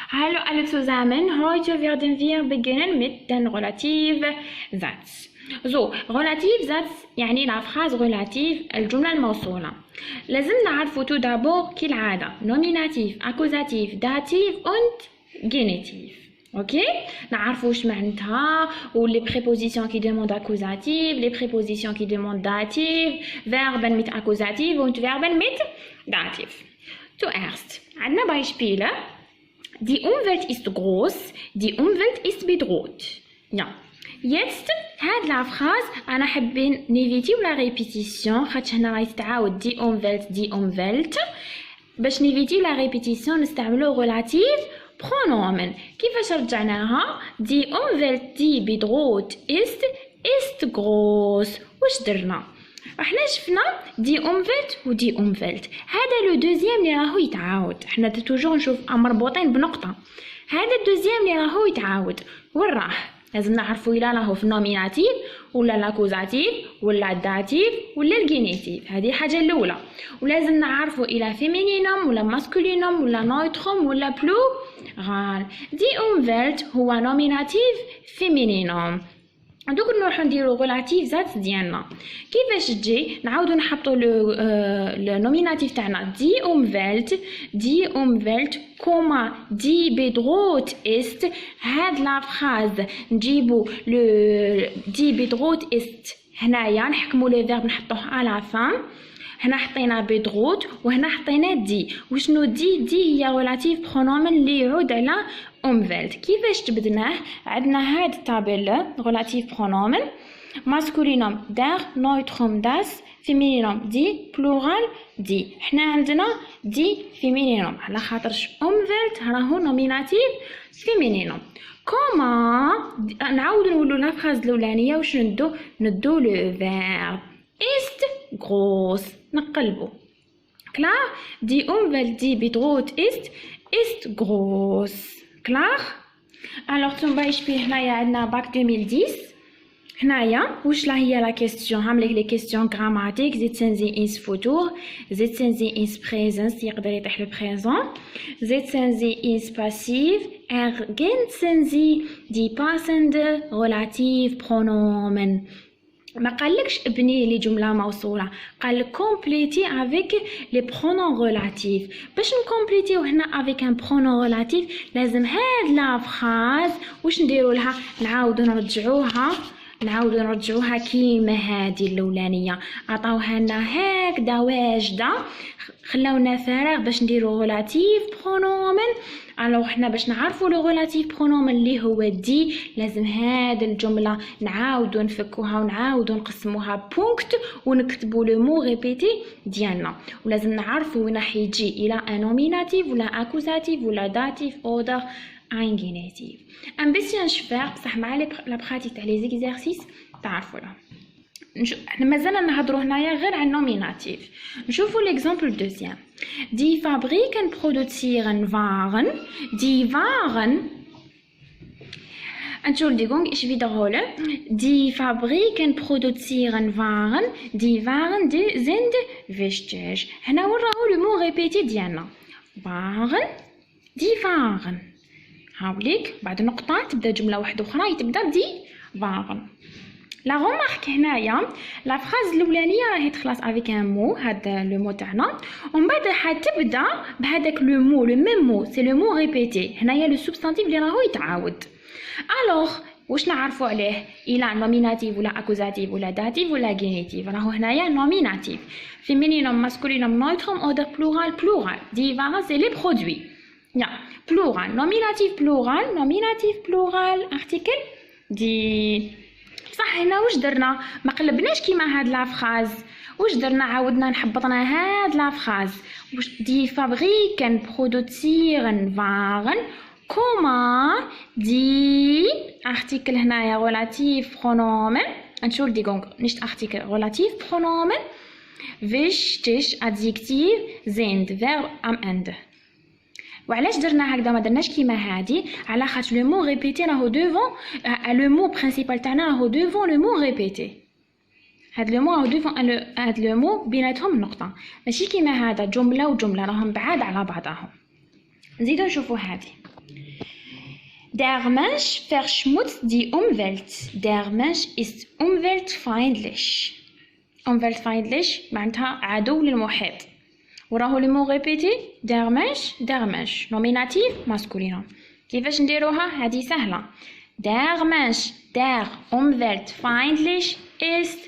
Hallo alle zusammen, heute werden wir beginnen mit den Relativsatz. So, Relativsatz يعني la phrase relative الجملة الموصولة. لازم نعرفوا tout d'abord كالعادة nominatif, accusatif, datif und genitif. Ok, نعرفوا واش معناتها les prépositions qui demandent accusatif, les prépositions qui demandent datif, Verben mit accusatif und Verben mit datif. Zuerst عندنا Beispiele. Die Umwelt ist groß, die Umwelt ist bedroht. Ja. Jetzt هاد la phrase أنا حابين نيفيتيو لا ريبيتيسيون خاطش هنا راهي تتعاود دي Umwelt باش نيفيتيو لا ريبيتيسيون نستعملو relative pronomen. كيفاش رجعناها؟ Die Umwelt die bedroht ist groß. واش درنا؟ احنا شفنا دي Umwelt و دي Umwelt. هذا لو دوزيام اللي راهو يتعاود. احنا توجور نشوف مربوطين بنقطة. هذا الدوزيام اللي راهو يتعاود. وين راه؟ لازم نعرفوا إلا راهو في النوميناتيف ولا لاكوزاتيف ولا الداتيف ولا الجينيتيف. هذه الحاجة الأولى. ولازم نعرفوا إلا فيمينينوم ولا ماسكولينوم ولا نويتروم ولا بلورال. دي Umwelt هو نوميناتيف فيمينينوم. دوك نروحو نديرو غولاتيف زات ديالنا. كيفاش تجي؟ نعاودو نحطو لو نوميناتيف تاعنا دي Umwelt كوما دي bedroht ist. هاد لا فراز نجيبو لو دي bedroht ist هنايا نحكمو لو فيرب نحطوه على فان. هنا حطينا bedroht وهنا حطينا دي. وشنو دي هي غولاتيف برونومن اللي يعود على Umwelt. كيفاش تبدناه؟ عندنا هاد التابلة relative pronomen ماسكولينوم دار نويتروم داس فيمينينوم دي بلورال دي. حنا عندنا دي فيمينينوم على خاطرش Umwelt راهو نوميناتيف فيمينينوم. كوما نعاودو نقولو لا فراز الاولانيه واش ندو لو فيرب ist groß نقلبو كلا دي Umwelt die bedroht ist groß. كلاغ. الوغ ثم بايشبي هنايا عندنا باك 2010. هنايا واش لا هي لا كيستيون؟ هاملك لي كيستيون غراماتيك. sitzen sie ins futur, sitzen sie ins presens يقدر يطيح لو بريزون, sitzen sie ins passiv, ergänzen sie die passende relative pronomen. ما قالكش ابني لي جمله موصوله, قال كومبليتي افيك لي برونون ريلاتيف. باش نكومبليتيو هنا افيك ان برونون ريلاتيف لازم هاد لا فراز واش نديرو لها؟ نعاودو نرجعوها كيما هادي الاولانيه. عطاوها لنا هكذا واجده, خلاونا فراغ باش نديرو ريلاتيف برونومن. الوغ حنا باش نعرفوا لو ريلاتيف برونومن اللي هو دي لازم هاد الجمله نعاودو نفكوها ونعاودو نقسموها بونكت ونكتبوا لو مو ريبيتي ديالنا. ولازم نعرفوا وين راح يجي الى ان نوميناتيف ولا اكوزاتيف ولا داتيف oder ein Genitiv. Un bisschen schwer بصح مع لا براتيك تاع لي زيكزارسيس تعرفوها. احنا مازلنا نهضروا هنايا غير عن نوميناتيف. نشوفوا ليكزامبل دوزيام. Die Fabriken produzieren Waren. Die Waren Entschuldigung, ich wiederhole. Die Fabriken produzieren Waren. Die Waren sind wichtig. هنا وين راهو لو مو ريبيتي ديالنا. Waren. Die Waren. هاوليك بعد نقطة تبدا جملة واحدة أخرى تبدا دي Waren. لا غومارك هنايا لا فراز الاولانيه راهي تخلص افيك ان مو هذا لو مو تاعنا ومن بعد حتبدا بهذاك لو مو لو ميم مو سي لو مو ريبيتي. هنايا لو سوبستانتيف اللي راهو يتعاود. الوغ واش نعرفوا عليه؟ الى نوميناتيف ولا اكوزاتيف ولا داتيف ولا جينيتيف. راهو هنايا نوميناتيف فيمينينوم ماسكولينوم نويتروم اودر بلورال دي فارا سي لي برودوي. يا بلورال نوميناتيف بلورال ارتيكل دي. صح هنا واش درنا؟ ما قلبناش كيما هاد لا فراز. واش درنا؟ عاودنا نحبطنا هاد لا فراز. واش دي فابريكن برودوسيرن فارن كوما دي ارتيكل هنايا ريلاتيف برونومن. Entschuldigung, nicht Artikel, relativ Pronomen wichtig adjektiv sind Verb am Ende. وعلاش درنا هكذا ما درناش كيما هادي؟ على خاطر لو مو ريبيتي راهو دوفون لو مو برينسيبال تاعنا راهو دوفون لو مو ريبيتي. هاد لو مو راهو دوفون هاد لو مو بيناتهم نقطه، ماشي كيما هذا جمله وجمله راهم بعاد على بعضهم. نزيدو نشوفو هادي. Der Mensch verschmutzt die Umwelt. Der Mensch ist umweltfeindlich. Umweltfeindlich معناتها عدو للمحيط. وراهو لي مو ريبيتي der Mensch nominativ masculin. كيفاش نديروها؟ هذه سهلة. Der Mensch der umweltfeindlich ist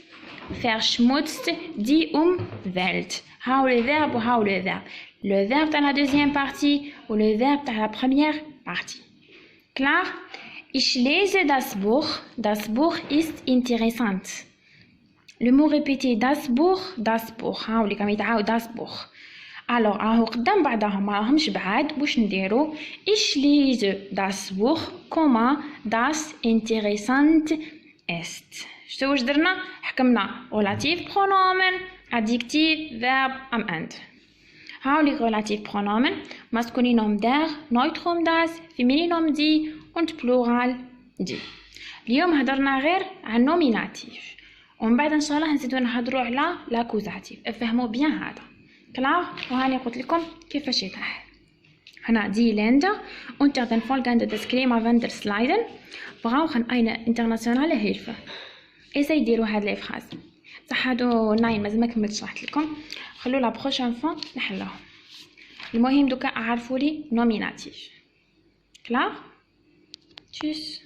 verschmutzt die Umwelt. هاو le verbe وهاو le verbe. Le verbe dans la deuxième partie ou le verbe dans la première partie. Klar? Ich lese das Buch. Das Buch ist interessant. Le mot répété das Buch. هاو اللي كم يتعاود das Buch. Alors راهو قدام بعضهم ما راهمش بعاد. واش نديرو؟ Ich lese das Buch كوما das interessant ist. شتو واش درنا؟ حكمنا relative pronomen, adjective, verb am Ende. هاو لي relative pronomen masculinum der, neutrum das, femininum die und plural die. اليوم هدرنا غير عن nominative ومن بعد ان شاء الله نزيدو نهضروا على l'accusative. افهموا بيان هذا كلار. وهاني قلت لكم كيفاش يتاح. هنا die Länder unter den folgenden Disclaimer der Sliden brauchen eine internationale Hilfe. ازاي ديروا هاد لي فراز؟ بصح هادو ناين مازال ما كملتش شرحت لكم. خلو لا بروشين فوا نحلهم. المهم دوكا اعرفوا لي nominative. كلار؟ تشيس.